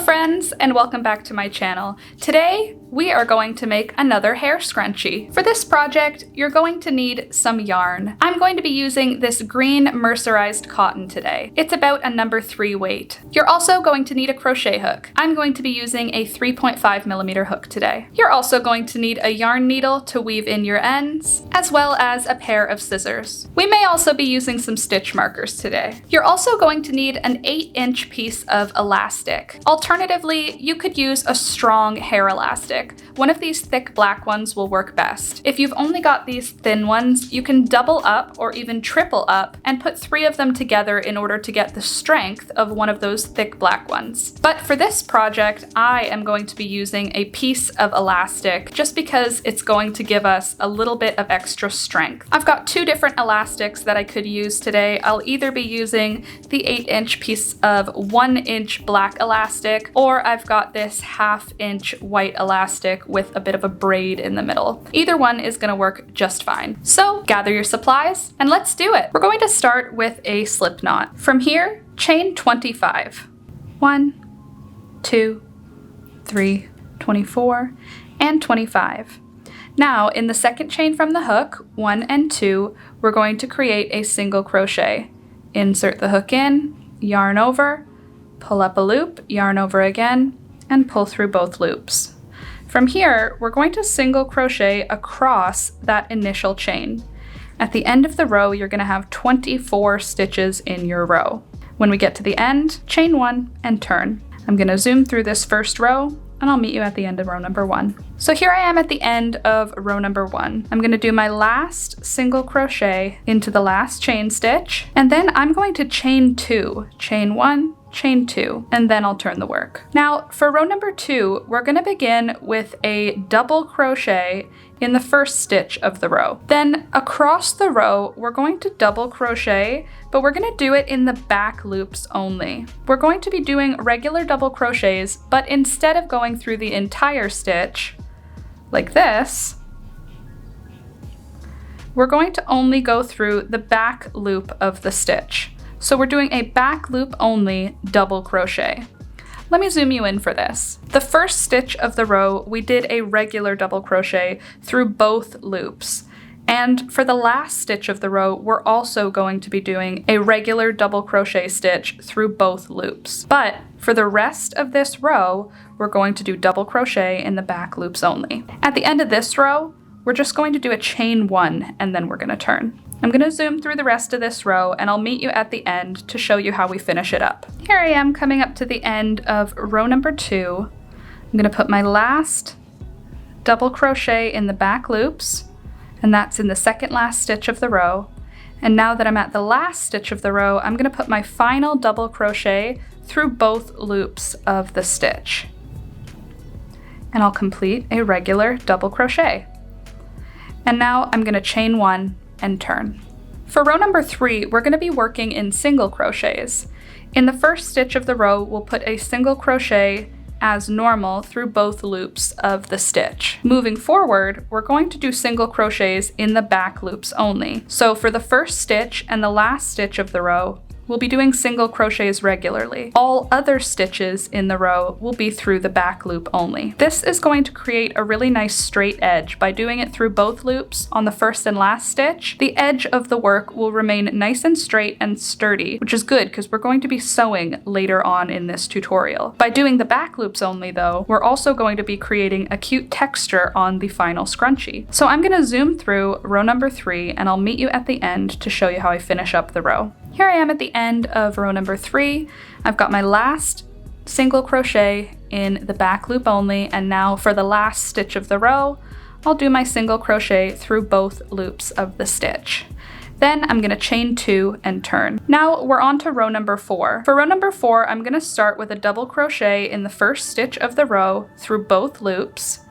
friends, and welcome back to my channel. Today, we are going to make another hair scrunchie. For this project, you're going to need some yarn. I'm going to be using this green mercerized cotton today. It's about a number 3 weight. You're also going to need a crochet hook. I'm going to be using a 3.5mm hook today. You're also going to need a yarn needle to weave in your ends, as well as a pair of scissors. We may also be using some stitch markers today. You're also going to need an 8-inch piece of elastic. Alternatively, you could use a strong hair elastic. One of these thick black ones will work best. If you've only got these thin ones, you can double up or even triple up and put 3 of them together in order to get the strength of one of those thick black ones. But for this project, I am going to be using a piece of elastic just because it's going to give us a little bit of extra strength. I've got 2 different elastics that I could use today. I'll either be using the 8-inch piece of 1-inch black elastic, or I've got this 1/2-inch white elastic with a bit of a braid in the middle. Either one is going to work just fine. So gather your supplies and let's do it. We're going to start with a slip knot. From here, chain 25. 1, 2, 3, 24, and 25. Now, in the second chain from the hook, 1 and 2, we're going to create a single crochet. Insert the hook in, yarn over, pull up a loop, yarn over again, and pull through both loops. From here, we're going to single crochet across that initial chain. At the end of the row, you're going to have 24 stitches in your row. When we get to the end, chain 1 and turn. I'm going to zoom through this first row, and I'll meet you at the end of row number 1. So here I am at the end of row number 1. I'm going to do my last single crochet into the last chain stitch, and then I'm going to chain 2, chain 1, chain 2, and then I'll turn the work. Now for row number 2, we're going to begin with a double crochet in the first stitch of the row. Then across the row, we're going to double crochet, but we're going to do it in the back loops only. We're going to be doing regular double crochets, but instead of going through the entire stitch like this, we're going to only go through the back loop of the stitch. So we're doing a back loop only double crochet. Let me zoom you in for this. The first stitch of the row, we did a regular double crochet through both loops. And for the last stitch of the row, we're also going to be doing a regular double crochet stitch through both loops. But for the rest of this row, we're going to do double crochet in the back loops only. At the end of this row, we're just going to do a chain 1 and then we're going to turn. I'm going to zoom through the rest of this row and I'll meet you at the end to show you how we finish it up. Here I am coming up to the end of row number 2. I'm going to put my last double crochet in the back loops, and that's in the second last stitch of the row. And now that I'm at the last stitch of the row, I'm going to put my final double crochet through both loops of the stitch. And I'll complete a regular double crochet. And now I'm going to chain 1 and turn. For row number 3, we're going to be working in single crochets. In the first stitch of the row, we'll put a single crochet as normal through both loops of the stitch. Moving forward, we're going to do single crochets in the back loops only. So for the first stitch and the last stitch of the row, we'll be doing single crochets regularly. All other stitches in the row will be through the back loop only. This is going to create a really nice straight edge. By doing it through both loops on the first and last stitch, the edge of the work will remain nice and straight and sturdy, which is good because we're going to be sewing later on in this tutorial. By doing the back loops only though, we're also going to be creating a cute texture on the final scrunchie. So I'm going to zoom through row number 3 and I'll meet you at the end to show you how I finish up the row. Here I am at the end of row number 3. I've got my last single crochet in the back loop only, and now for the last stitch of the row, I'll do my single crochet through both loops of the stitch. Then I'm going to chain 2 and turn. Now we're on to row number 4. For row number 4, I'm going to start with a double crochet in the first stitch of the row through both loops,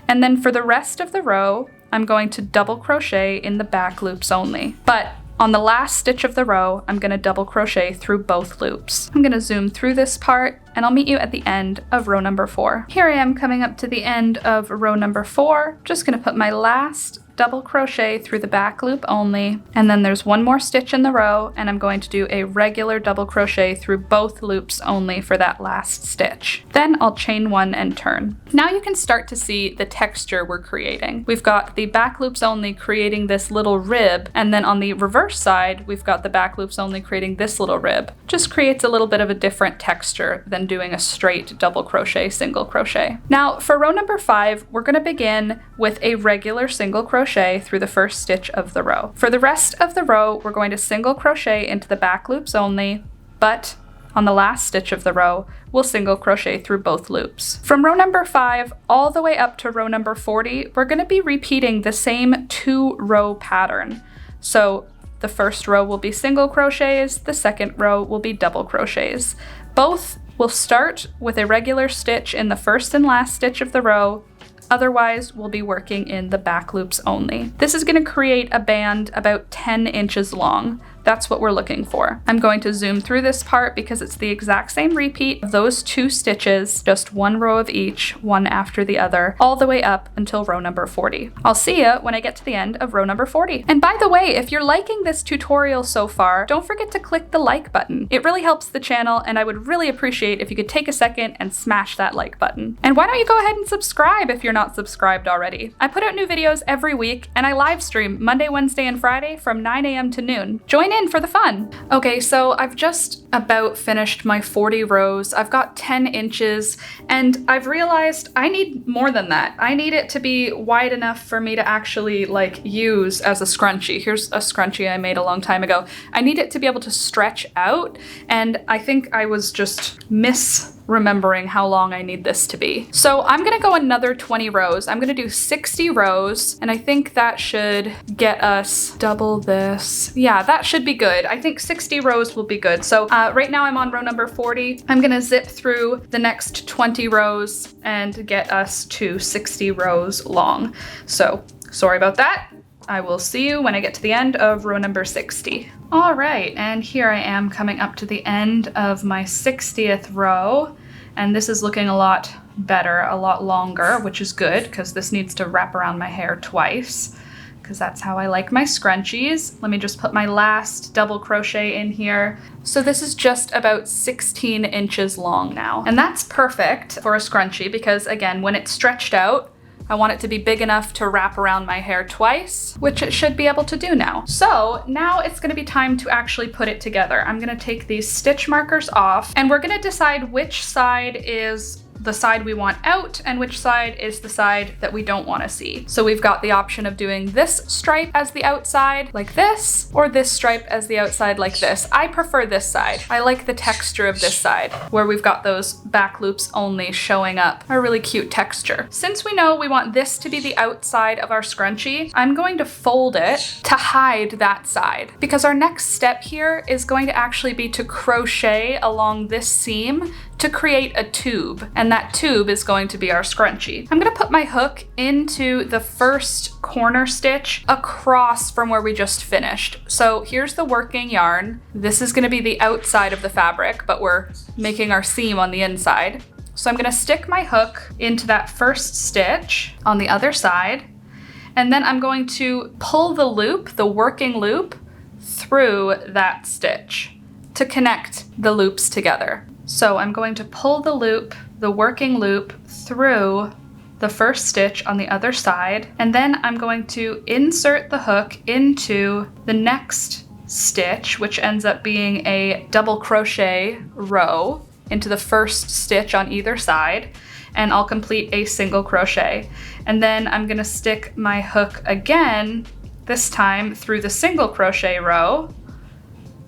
and then for the rest of the row, I'm going to double crochet in the back loops only. But on the last stitch of the row, I'm going to double crochet through both loops. I'm going to zoom through this part and I'll meet you at the end of row number 4. Here I am coming up to the end of row number 4. Just gonna put my last double crochet through the back loop only, and then there's one more stitch in the row, and I'm going to do a regular double crochet through both loops only for that last stitch. Then I'll chain 1 and turn. Now you can start to see the texture we're creating. We've got the back loops only creating this little rib, and then on the reverse side we've got the back loops only creating this little rib. Just creates a little bit of a different texture than doing a straight double crochet, single crochet. Now for row number 5, we're going to begin with a regular single crochet through the first stitch of the row. For the rest of the row, we're going to single crochet into the back loops only, but on the last stitch of the row, we'll single crochet through both loops. From row number 5 all the way up to row number 40, we're going to be repeating the same 2-row pattern. So the first row will be single crochets, the second row will be double crochets. Both will start with a regular stitch in the first and last stitch of the row. Otherwise, we'll be working in the back loops only. This is going to create a band about 10 inches long. That's what we're looking for. I'm going to zoom through this part because it's the exact same repeat of those 2 stitches, just 1 row of each, one after the other, all the way up until row number 40. I'll see you when I get to the end of row number 40. And by the way, if you're liking this tutorial so far, don't forget to click the like button. It really helps the channel, and I would really appreciate if you could take a second and smash that like button. And why don't you go ahead and subscribe if you're not subscribed already? I put out new videos every week, and I live stream Monday, Wednesday, and Friday from 9 a.m. to noon. Join in for the fun. Okay, so I've just about finished my 40 rows. I've got 10 inches, and I've realized I need more than that. I need it to be wide enough for me to actually like use as a scrunchie. Here's a scrunchie I made a long time ago. I need it to be able to stretch out, and I think I was just remembering how long I need this to be. So I'm gonna go another 20 rows. I'm gonna do 60 rows, and I think that should get us double this. Yeah, that should be good. I think 60 rows will be good. So right now I'm on row number 40. I'm gonna zip through the next 20 rows and get us to 60 rows long. So sorry about that. I will see you when I get to the end of row number 60. All right, and here I am coming up to the end of my 60th row, and this is looking a lot better, a lot longer, which is good because this needs to wrap around my hair twice, because that's how I like my scrunchies. Let me just put my last double crochet in here. So this is just about 16 inches long now, and that's perfect for a scrunchie because, again, when it's stretched out, I want it to be big enough to wrap around my hair twice, which it should be able to do now. So now it's gonna be time to actually put it together. I'm gonna take these stitch markers off, and we're gonna decide which side is the side we want out and which side is the side that we don't want to see. So we've got the option of doing this stripe as the outside like this, or this stripe as the outside like this. I prefer this side. I like the texture of this side where we've got those back loops only showing up, a really cute texture. Since we know we want this to be the outside of our scrunchie, I'm going to fold it to hide that side, because our next step here is going to actually be to crochet along this seam to create a tube, and that tube is going to be our scrunchie. I'm gonna put my hook into the first corner stitch across from where we just finished. So here's the working yarn. This is gonna be the outside of the fabric, but we're making our seam on the inside. So I'm gonna stick my hook into that first stitch on the other side, and then I'm going to pull the loop, the working loop, through that stitch to connect the loops together. So I'm going to pull the loop, the working loop, through the first stitch on the other side, and then I'm going to insert the hook into the next stitch, which ends up being a double crochet row into the first stitch on either side, and I'll complete a single crochet. And then I'm gonna stick my hook again, this time through the single crochet row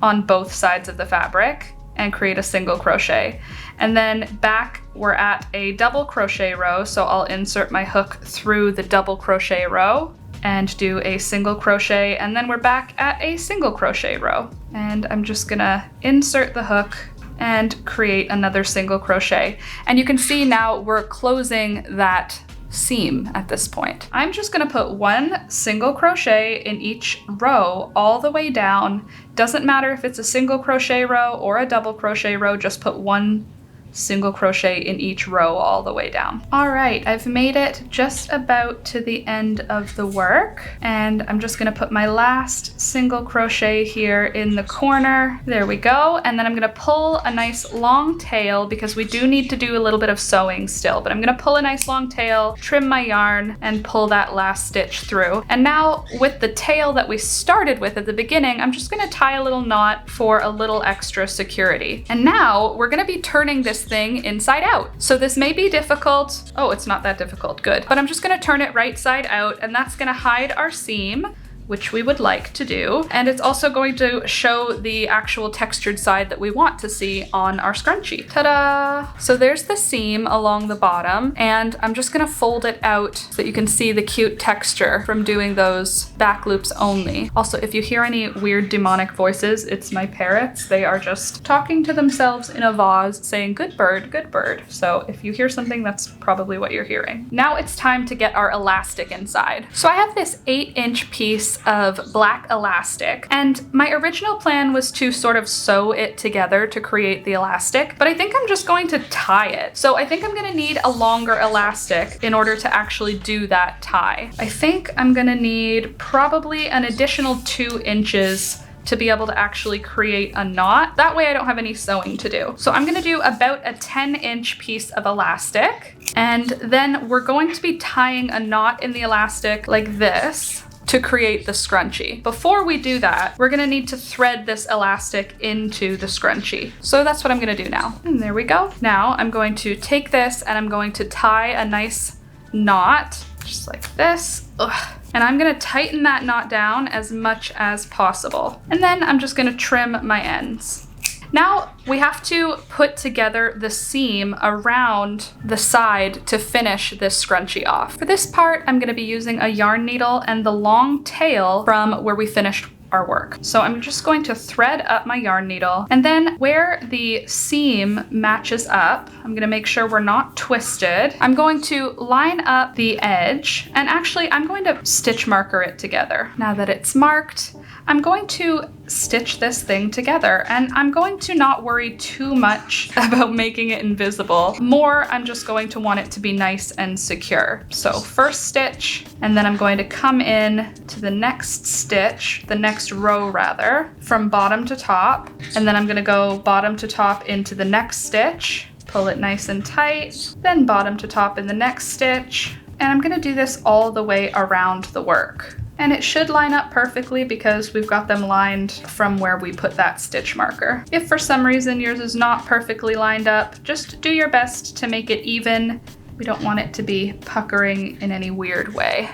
on both sides of the fabric, and create a single crochet. And then back we're at a double crochet row, so I'll insert my hook through the double crochet row and do a single crochet, and then we're back at a single crochet row. And I'm just gonna insert the hook and create another single crochet. And you can see now we're closing that seam at this point. I'm just gonna put one single crochet in each row all the way down. Doesn't matter if it's a single crochet row or a double crochet row, just put one single crochet in each row all the way down. All right, I've made it just about to the end of the work, and I'm just gonna put my last single crochet here in the corner. There we go, and then I'm gonna pull a nice long tail because we do need to do a little bit of sewing still, but I'm gonna pull a nice long tail, trim my yarn, and pull that last stitch through. And now with the tail that we started with at the beginning, I'm just gonna tie a little knot for a little extra security. And now we're gonna be turning this thing inside out. So this may be difficult. Oh, it's not that difficult, good. But I'm just gonna turn it right side out, and that's gonna hide our seam, which we would like to do. And it's also going to show the actual textured side that we want to see on our scrunchie. Ta-da! So there's the seam along the bottom, and I'm just gonna fold it out so that you can see the cute texture from doing those back loops only. Also, if you hear any weird demonic voices, it's my parrots. They are just talking to themselves in a vase saying, good bird, good bird. So if you hear something, that's probably what you're hearing. Now it's time to get our elastic inside. So I have this 8-inch piece of black elastic, and my original plan was to sort of sew it together to create the elastic, but I think I'm just going to tie it. So I think I'm gonna need a longer elastic in order to actually do that tie. I think I'm gonna need probably an additional 2 inches to be able to actually create a knot. That way I don't have any sewing to do. So I'm gonna do about a 10-inch piece of elastic, and then we're going to be tying a knot in the elastic like this to create the scrunchie. Before we do that, we're gonna need to thread this elastic into the scrunchie. So that's what I'm gonna do now. And there we go. Now I'm going to take this and I'm going to tie a nice knot, just like this. Ugh. And I'm gonna tighten that knot down as much as possible. And then I'm just gonna trim my ends. Now we have to put together the seam around the side to finish this scrunchie off. For this part, I'm gonna be using a yarn needle and the long tail from where we finished our work. So I'm just going to thread up my yarn needle, and then where the seam matches up, I'm gonna make sure we're not twisted. I'm going to line up the edge, and actually I'm going to stitch marker it together. Now that it's marked, I'm going to stitch this thing together, and I'm going to not worry too much about making it invisible. More, I'm just going to want it to be nice and secure. So first stitch, and then I'm going to come in to the next stitch, the next row rather, from bottom to top, and then I'm gonna go bottom to top into the next stitch, pull it nice and tight, then bottom to top in the next stitch, and I'm gonna do this all the way around the work. And it should line up perfectly because we've got them lined from where we put that stitch marker. If for some reason yours is not perfectly lined up, just do your best to make it even. We don't want it to be puckering in any weird way.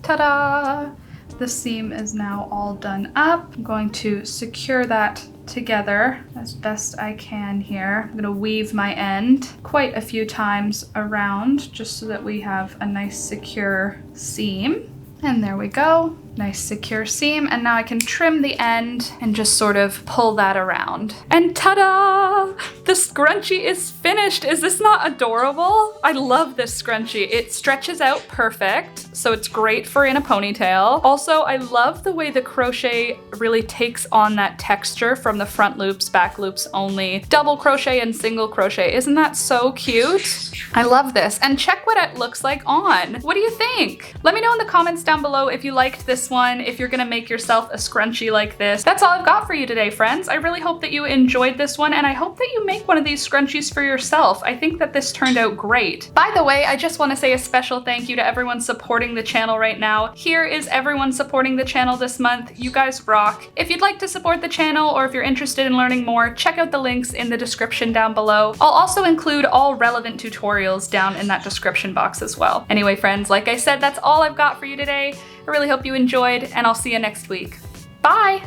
Ta-da! The seam is now all done up. I'm going to secure that together as best I can here. I'm gonna weave my end quite a few times around just so that we have a nice secure seam. And there we go, nice secure seam. And now I can trim the end and just sort of pull that around. And ta-da! The scrunchie is finished. Is this not adorable? I love this scrunchie. It stretches out perfect, so it's great for in a ponytail. Also, I love the way the crochet really takes on that texture from the front loops, back loops only, double crochet and single crochet. Isn't that so cute? I love this. And check what it looks like on. What do you think? Let me know in the comments down below if you liked this one, if you're gonna make yourself a scrunchie like this. That's all I've got for you today, friends. I really hope that you enjoyed this one, and I hope that you make one of these scrunchies for yourself. I think that this turned out great. By the way, I just want to say a special thank you to everyone supporting the channel right now. Here is everyone supporting the channel this month. You guys rock. If you'd like to support the channel, or if you're interested in learning more, check out the links in the description down below. I'll also include all relevant tutorials down in that description box as well. Anyway, friends, like I said, that's all I've got for you today. I really hope you enjoyed, and I'll see you next week. Bye!